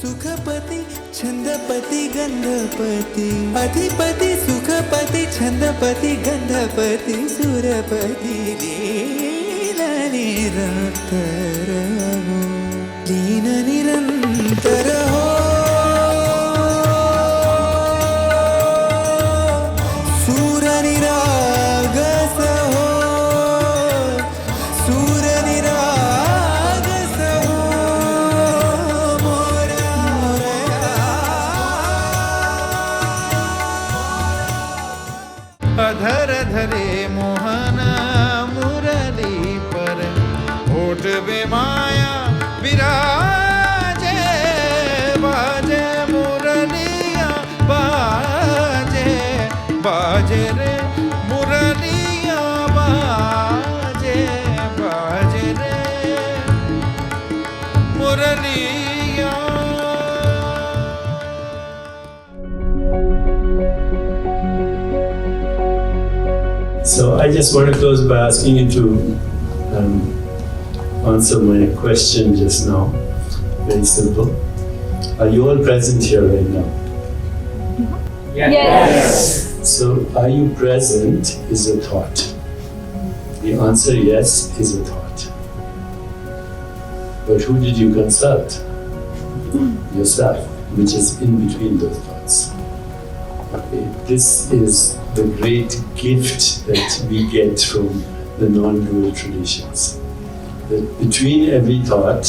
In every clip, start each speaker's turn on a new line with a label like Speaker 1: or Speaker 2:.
Speaker 1: सुखपती छंदपती गंधपती अधिपती सुखपती छंदपती गंधपती सुरपती लीन निरंतर हो लीन निरंतर हो सूर निरागस हो सूर निरागस हो मोरया अधर धरे मोहन मुरली पर होठ वे माया विराजे बाजे मुरलिया बाजे बाजे रे मुरलिया बाजे बाजे रे मुरलिया.
Speaker 2: So I just want to close by asking you to answer my question just now. Very simple. Are you all present here right now?
Speaker 3: Yes.
Speaker 2: So are you present is a thought. The answer yes is a thought. But who did you consult? Yourself, which is in between those thoughts. Okay. This is the great gift that we get from the non-dual traditions. That between every thought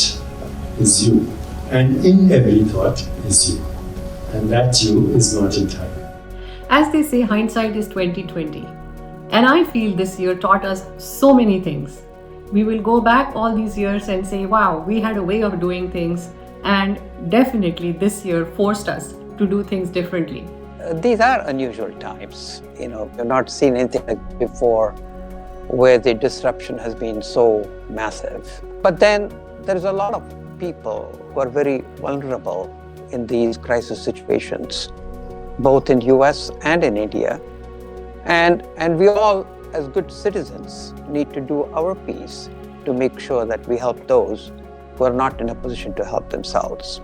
Speaker 2: is you, and in every thought is you. And that you is not entirely.
Speaker 3: As they say, hindsight is 20/20. And I feel this year taught us so many things. We will go back all these years and say, wow, we had a way of doing things, and definitely this year forced us to do things differently.
Speaker 4: These are unusual times. We've not seen anything like before where the disruption has been so massive. But then there's a lot of people who are very vulnerable in these crisis situations, both in US and in India. And we all, as good citizens, need to do our piece to make sure that we help those who are not in a position to help themselves.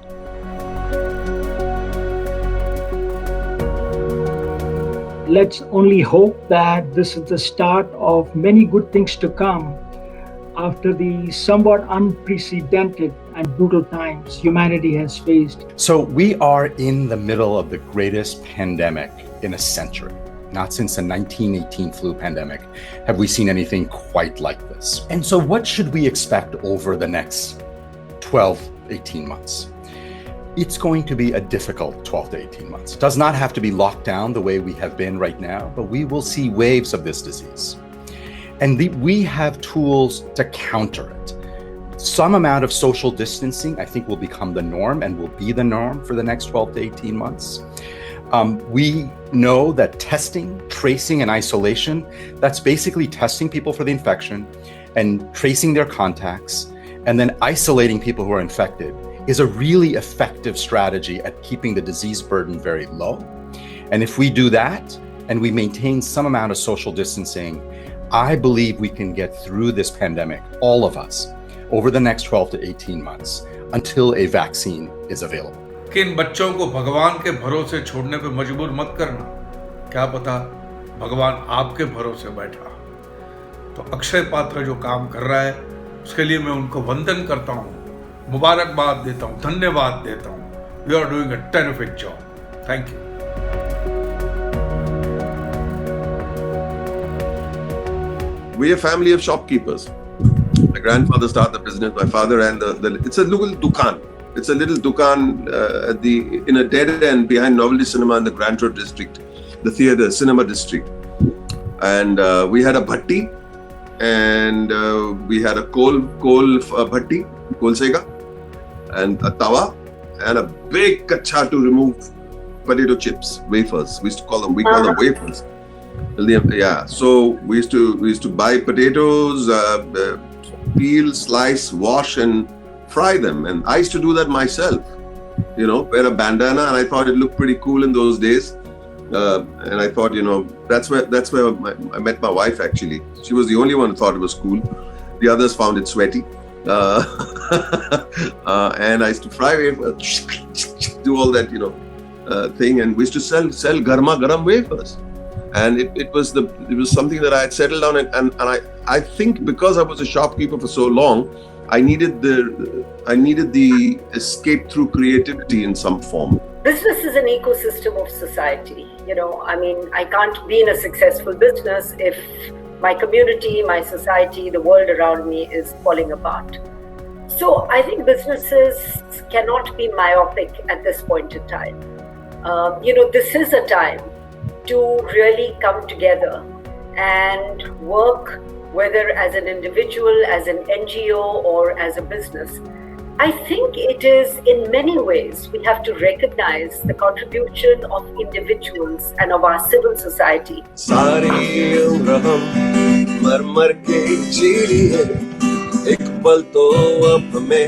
Speaker 5: Let's only hope that this is the start of many good things to come after the somewhat unprecedented and brutal times humanity has faced.
Speaker 6: So we are in the middle of the greatest pandemic in a century. Not since the 1918 flu pandemic have we seen anything quite like this. And so what should we expect over the next 12, 18 months? It's going to be a difficult 12 to 18 months. It does not have to be locked down the way we have been right now, but we will see waves of this disease. And we have tools to counter it. Some amount of social distancing, I think, will become the norm and will be the norm for the next 12 to 18 months. We know that testing, tracing, and isolation, that's basically testing people for the infection and tracing their contacts, and then isolating people who are infected is a really effective strategy at keeping the disease burden very low. And if we do that, and we maintain some amount of social distancing, I believe we can get through this pandemic, all of us, over the next 12 to 18 months, until a vaccine is available.
Speaker 7: कि इन बच्चों को भगवान के भरोसे छोड़ने पे मजबूर मत करना. क्या पता भगवान आपके भरोसे बैठा. तो अक्षय पात्र जो काम कर रहा है उसके लिए मैं उनको वंदन करता हूँ, मुबारकबाद देता हूँ, धन्यवाद देता हूँ. You are doing a terrific job. Thank you.
Speaker 8: We're a family of shopkeepers. My grandfather started the business. My father ran it's a little dukan. It's a little dukan in a dead end behind Novelty Cinema in the Grand Road district, the theatre, cinema district. And we had a bhatti, and we had a coal bhatti, coal sega, and a tawa, and a big kacha to remove potato chips, wafers. We call them wafers. Yeah. So we used to buy potatoes, peel, slice, wash, and fry them. And I used to do that myself. Wear a bandana, and I thought it looked pretty cool in those days. And I thought, that's where I met my wife. Actually, she was the only one who thought it was cool. The others found it sweaty. and I used to fry wafers, do all that, thing, and we used to sell garma garam wafers. And it was something that I had settled down, and I think because I was a shopkeeper for so long, I needed the escape through creativity in some form.
Speaker 9: Business is an ecosystem of society. I can't be in a successful business if my community, my society, the world around me is falling apart. So I think businesses cannot be myopic at this point in time. This is a time to really come together and work, whether as an individual, as an NGO, or as a business. I think it is, in many ways, we have to recognize the contribution of individuals and of our civil society.
Speaker 10: सारी उम्र हम मर मर के जी लिए, एक पल तो अब हमें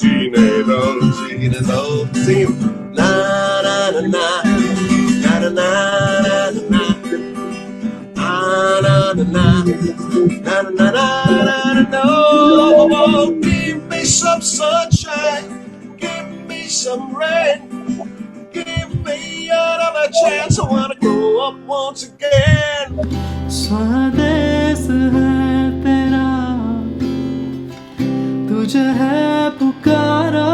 Speaker 10: जीने दो. Sing na na na na na na na na na na na na na na. Oh, give me some sunshine, give me some rain, give me another chance. I wanna grow up once again.
Speaker 1: स्वदेश है तेरा, तुझे है पुकारा,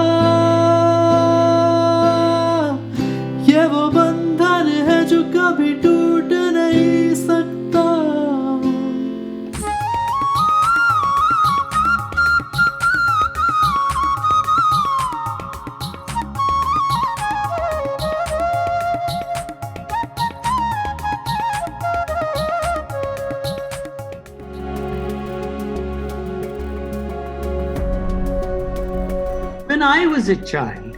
Speaker 1: ये वो बंधन है जो कभी टूट नहीं सकता.
Speaker 11: When I was a child,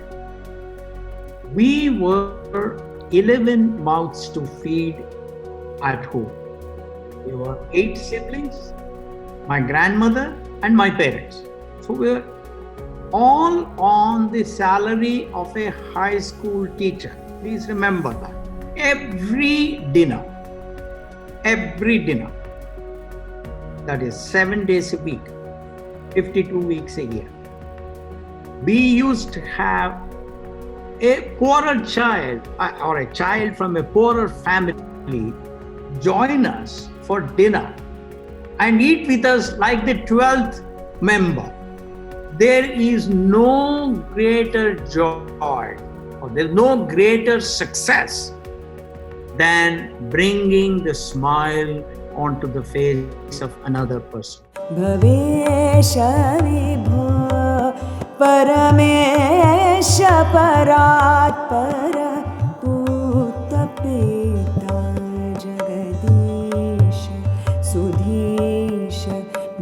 Speaker 11: we were 11 mouths to feed at home. We were 8 siblings, my grandmother and my parents. So we were all on the salary of a high school teacher. Please remember that. Every dinner, that is 7 days a week, 52 weeks a year. We used to have a poorer child or a child from a poorer family join us for dinner and eat with us like the 12th member. There is no greater joy or there's no greater success than bringing the smile onto the face of another person.
Speaker 12: Paramesh परात्पर पूतपेता Jagdish Sudheesh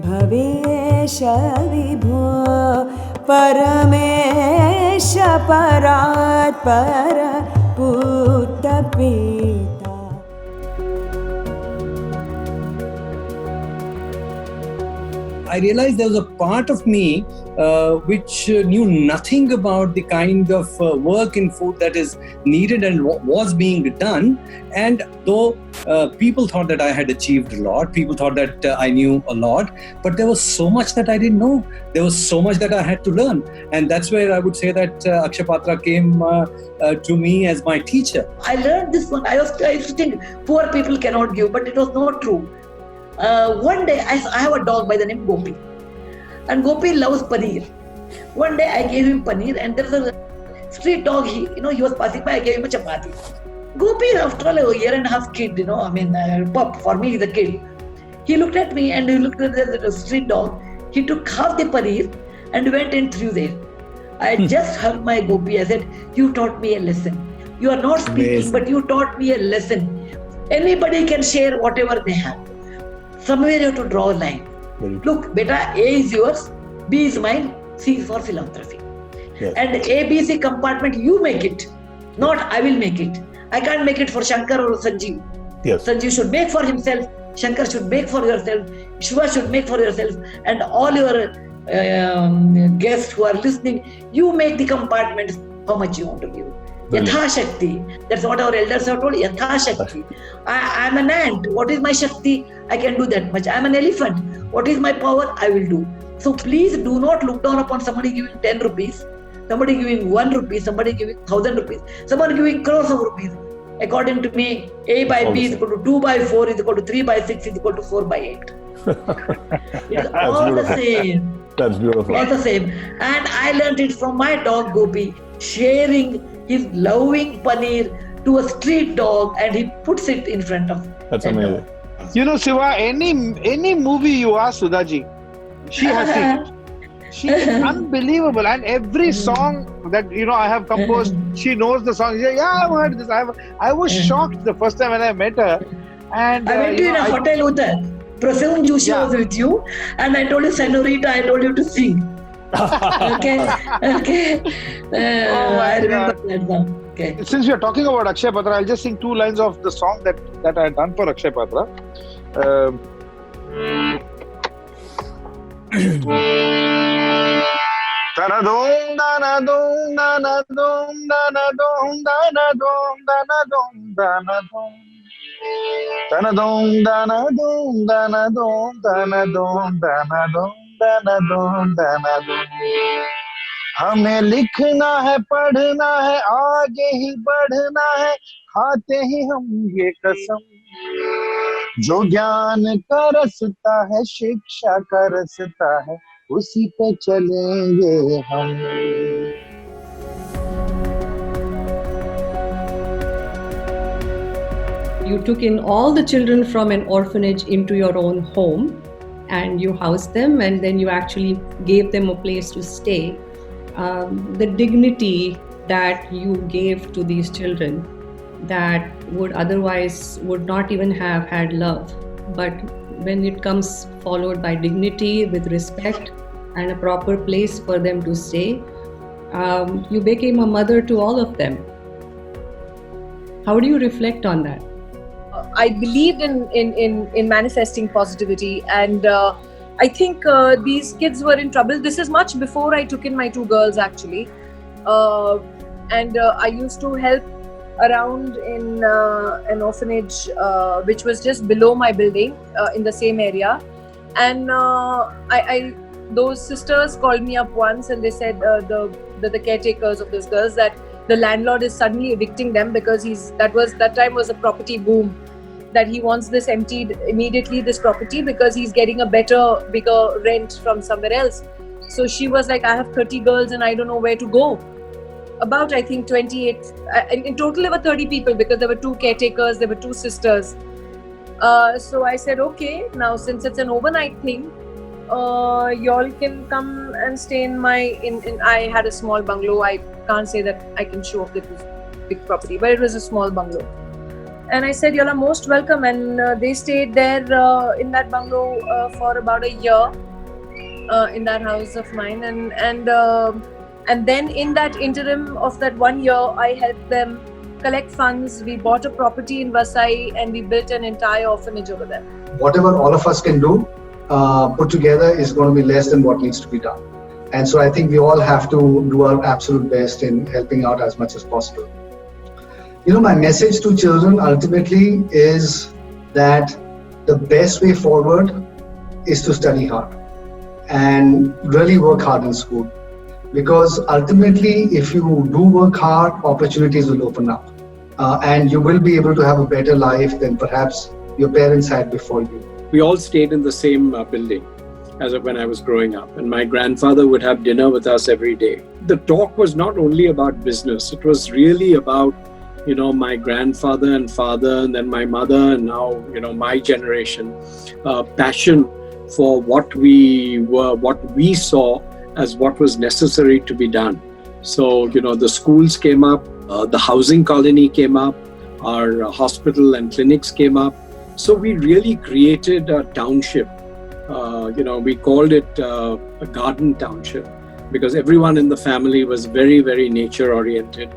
Speaker 12: Bhavesh विभो Paramesh परात्पर पूतपेता.
Speaker 13: I realized there was a part of me which knew nothing about the kind of work in food that is needed and was being done. And though people thought that I had achieved a lot, people thought that I knew a lot, but there was so much that I didn't know. There was so much that I had to learn. And that's where I would say that Akshay Patra came to me as my teacher.
Speaker 14: I learned this one. I used to think poor people cannot give, but it was not true. One day, I have a dog by the name Gopi. And Gopi loves paneer. One day, I gave him paneer, and there was a street dog. He was passing by. I gave him a chapati. Gopi, after all, a year and a half kid, pup. For me, he's a kid. He looked at me and he looked at the street dog. He took half the paneer and went and threw there. I just hugged my Gopi. I said, "You taught me a lesson. You are not speaking, but you taught me a lesson. Anybody can share whatever they have. Somewhere you have to draw a line. Look, beta, A is yours, B is mine, C is for philanthropy. Yes. And A, B, C compartment, you make it, not I will make it. I can't make it for Shankar or Sanjeev. Yes. Sanjeev should make for himself, Shankar should make for yourself, Shiva should make for yourself, and all your guests who are listening, you make the compartments how much you want to give. Yatha Shakti. That's what our elders have told. Yatha Shakti. I am an ant. What is my Shakti? I can do that much. I am an elephant. What is my power? I will do. So please do not look down upon somebody giving 10 rupees, somebody giving 1 rupee, somebody giving 1,000 rupees, somebody giving crores of rupees. According to me, A by B is equal to 2 by 4 is equal to 3 by 6 is equal to 4 by 8. It's all the same.
Speaker 15: That's beautiful.
Speaker 14: All the same. And I learned it from my dog Gopi, sharing his loving paneer to a street dog, and he puts it in front of.
Speaker 15: That's amazing.
Speaker 16: You know, Siva, any movie you ask Sudhaji, she has seen. She is unbelievable, and every song that I have composed, she knows the song. Yeah, I've heard this. I was shocked the first time when I met her, and
Speaker 14: I went to a hotel with her. Prasoon Joshi was with you, and I told you, Senorita, I told you to sing. Okay. I remember that song. Okay.
Speaker 16: Since we are talking about Akshay Patra, I'll just sing 2 lines of the song that I had done for Akshay Patra. Dana dong dana dong dana dong dana dong dana dong dana dong dana dong dana dong dana dong dana dong dana dong dana dong dana dong dana dong. हमें लिखना है, पढ़ना है, आगे ही बढ़ना है, खाते ही हम ये कसम, जो ज्ञान का रसता है, शिक्षा का रसता है, उसी पे चलेंगे हम.
Speaker 3: You took in all the children from an orphanage into your own home, and you housed them, and then you actually gave them a place to stay. The dignity that you gave to these children that would not even have had love, but when it comes followed by dignity with respect and a proper place for them to stay, you became a mother to all of them. How do you reflect on that?
Speaker 17: I believed in manifesting positivity, and I think these kids were in trouble. This is much before I took in my 2 girls, actually. And I used to help around in an orphanage which was just below my building in the same area. And those sisters called me up once, and they said the caretakers of those girls that the landlord is suddenly evicting them because that time was a property boom, that he wants this emptied immediately, this property, because he's getting a bigger rent from somewhere else. So she was like, I have 30 girls and I don't know where to go. About, I think, 28, in total there were 30 people because there were 2 caretakers, there were 2 sisters. So I said, okay, now since it's an overnight thing, y'all can come and stay in I had a small bungalow. I can't say that I can show off that it was big property, but it was a small bungalow. And I said, y'all are most welcome. And they stayed there in that bungalow for about a year in that house of mine. And then in that interim of that 1 year, I helped them collect funds. We bought a property in Vasai and we built an entire orphanage over there.
Speaker 18: Whatever all of us can do, put together is going to be less than what needs to be done. And so I think we all have to do our absolute best in helping out as much as possible. My message to children ultimately is that the best way forward is to study hard and really work hard in school. Because ultimately, if you do work hard, opportunities will open up. And you will be able to have a better life than perhaps your parents had before you.
Speaker 19: We all stayed in the same building as when I was growing up. And my grandfather would have dinner with us every day. The talk was not only about business. It was really about my grandfather and father, and then my mother, and now, my generation, passion for what we saw as what was necessary to be done. So, the schools came up, the housing colony came up, our hospital and clinics came up. So we really created a township. We called it a garden township because everyone in the family was very, very nature oriented.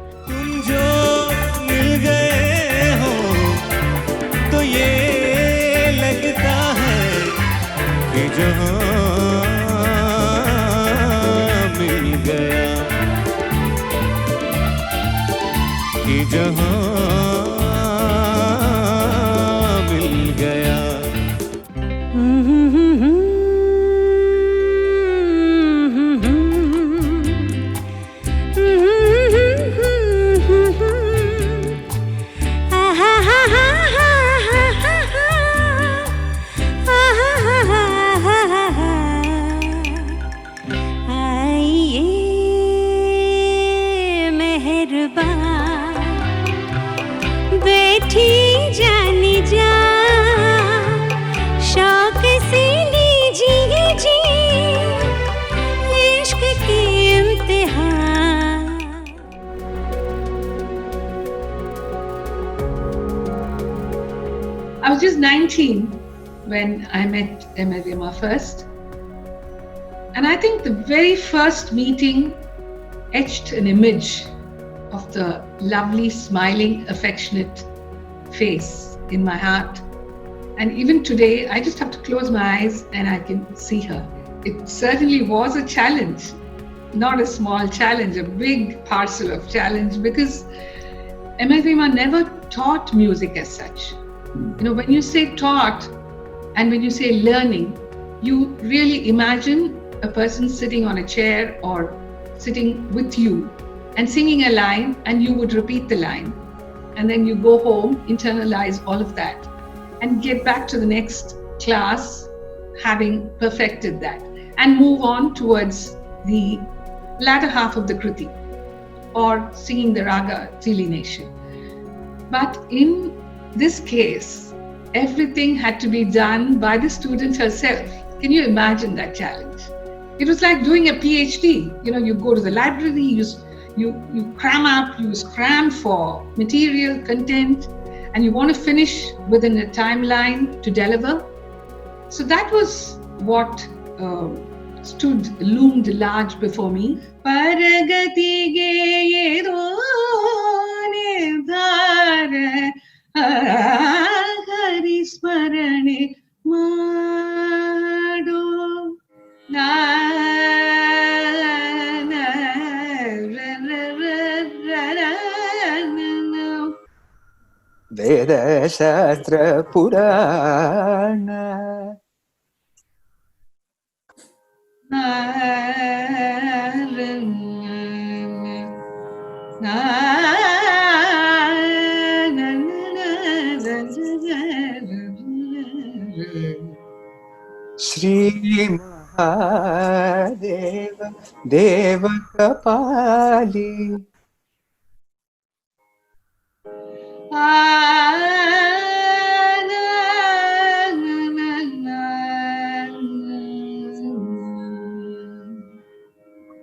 Speaker 15: just 19 when I met Emerima first. And I think the very first meeting etched an image of the lovely, smiling, affectionate face in my heart. And even today, I just have to close my eyes and I can see her. It certainly was a challenge, not a small challenge, a big parcel of challenge, because Emerima never taught music as such. You know, when you say taught and when you say learning, you really imagine a person sitting on a chair or sitting with you and singing a line, and you would repeat the line. And then you go home, internalize all of that, and get back to the next class having perfected that, and move on towards the latter half of the Kriti or singing the raga delination. But in this case, everything had to be done by the student herself. Can you imagine that challenge? It was like doing a PhD. You know, you go to the library, you cram up, you cram for material, content, and you want to finish within a timeline to deliver. So that was what loomed large before me. Paragati ge yedo nidhar hari smarane mado
Speaker 20: Veda Shastra Purana Shri Mahadeva Deva Kapali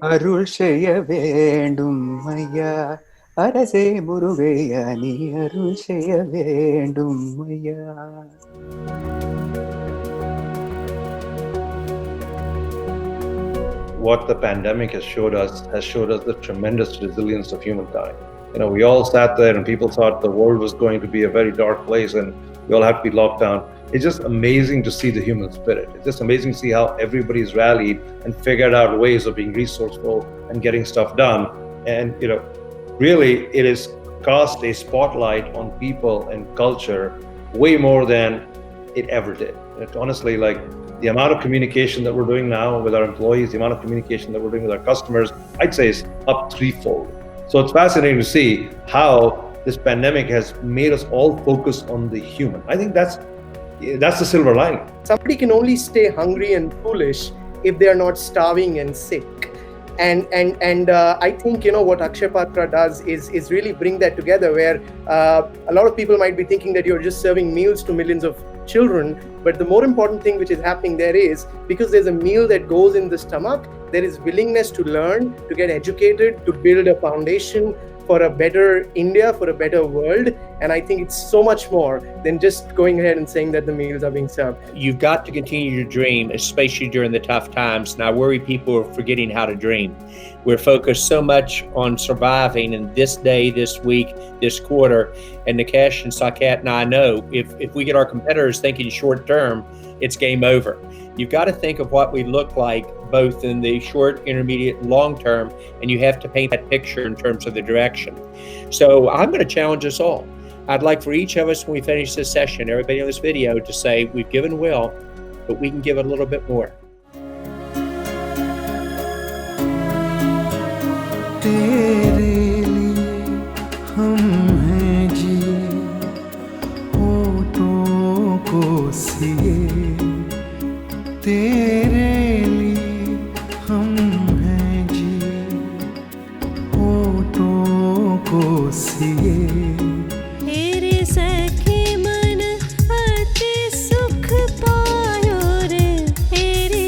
Speaker 20: Arul Sheya Vendum Maya Arase Murugeya Ni Arul Sheya Vendum Maya.
Speaker 21: What the pandemic has showed us the tremendous resilience of humankind. You know, we all sat there and people thought the world was going to be a very dark place and we all have to be locked down. It's just amazing to see the human spirit. It's just amazing to see how everybody's rallied and figured out ways of being resourceful and getting stuff done. And, you know, really it has cast a spotlight on people and culture way more than it ever did. Honestly, like, the amount of communication that we're doing now with our employees, the amount of communication that we're doing with our customers, I'd say is up threefold. So it's fascinating to see how this pandemic has made us all focus on the human. I think that's the silver lining.
Speaker 22: Somebody can only stay hungry and foolish if they are not starving and sick. And I think, you know, what Akshay Patra does is really bring that together, where a lot of people might be thinking that you're just serving meals to millions of children, but the more important thing which is happening there is, because there's a meal that goes in the stomach, there is willingness to learn, to get educated, to build a foundation for a better India, for a better world. And I think it's so much more than just going ahead and saying that the meals are being served.
Speaker 23: You've got to continue to dream, especially during the tough times. And I worry people are forgetting how to dream. We're focused so much on surviving in this day, this week, this quarter. And Nikesh and Saket and I know if we get our competitors thinking short term, it's game over. You've got to think of what we look like both in the short, intermediate, and long term, and you have to paint that picture in terms of the direction. So I'm going to challenge us all. I'd like for each of us, when we finish this session, everybody on this video, to say we've given well, but we can give a little bit more.
Speaker 1: तेरे लिए हम हैं जी होठों को सिए तेरे लिए हम हैं जी होठों को सिए
Speaker 12: तेरे सखी मन अति सुख पायो रे तेरे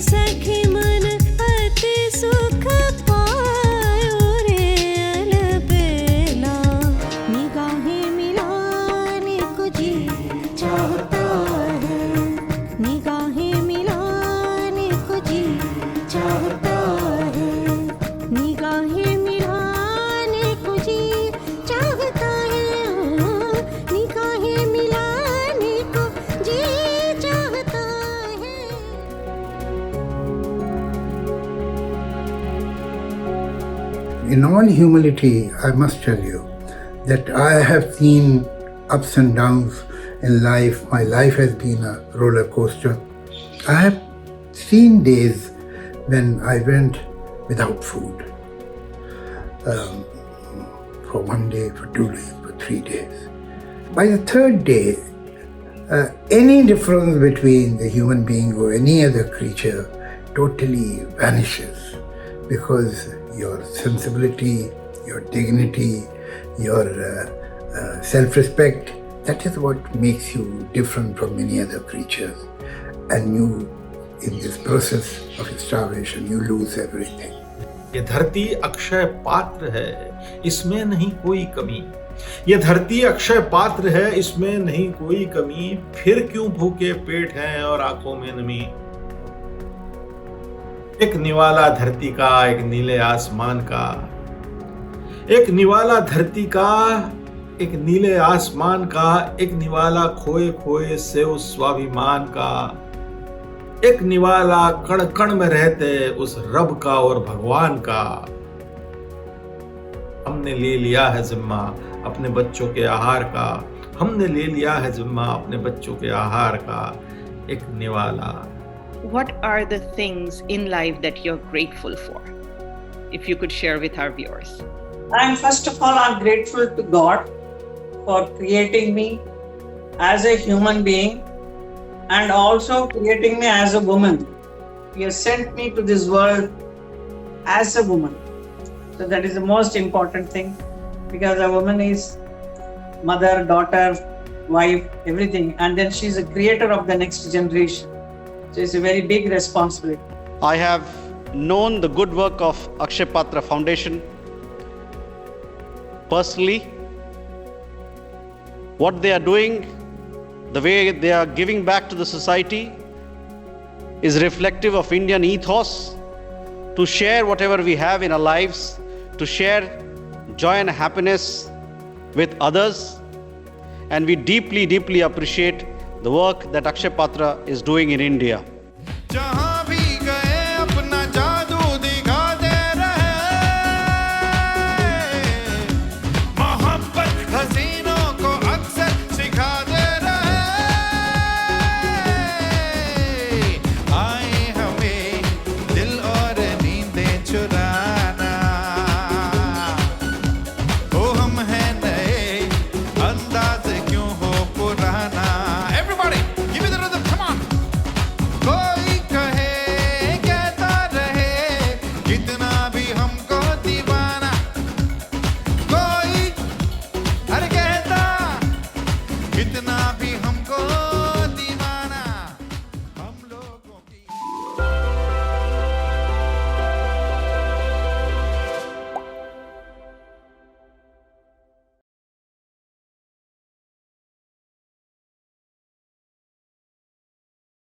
Speaker 12: सखी मन अति सुख पायो रे अलबेला निगाहें मिलाने को जी
Speaker 2: in all humility, I must tell you that I have seen ups and downs in life. My life has been a roller coaster. I have seen days when I went without food for 1 day, for 2 days, for 3 days. By the third day, any difference between the human being or any other creature totally vanishes, because your sensibility, your dignity, your self-respect, that is what makes you different from many other creatures. And you, in this process of starvation, you lose everything.
Speaker 4: ये धरती अक्षय पात्र है, इसमें नहीं कोई कमी। ये धरती अक्षय पात्र है, इसमें नहीं कोई कमी। फिर क्यों भूखे पेट हैं और आंखों में नमी। एक निवाला धरती का, एक नीले आसमान का, एक निवाला धरती का, एक नीले आसमान का, एक निवाला खोए खोए से उस स्वाभिमान का, एक निवाला कण कण में रहते उस रब का और भगवान का। हमने ले लिया है जिम्मा अपने बच्चों के आहार का, हमने ले लिया है जिम्मा अपने बच्चों के आहार का, एक निवाला।
Speaker 5: What are the things in life that you're grateful for? If you could share with our viewers.
Speaker 24: First of all, I'm grateful to God for creating me as a human being and also creating me as a woman. He has sent me to this world as a woman. So that is the most important thing, because a woman is mother, daughter, wife, everything. And then she's a creator of the next generation. So it's a very big responsibility.
Speaker 25: I have known the good work of Akshay Patra Foundation personally. What they are doing, the way they are giving back to the society is reflective of Indian ethos to share whatever we have in our lives, to share joy and happiness with others. And we deeply, deeply appreciate the work that Akshay Patra is doing in India.
Speaker 26: कितना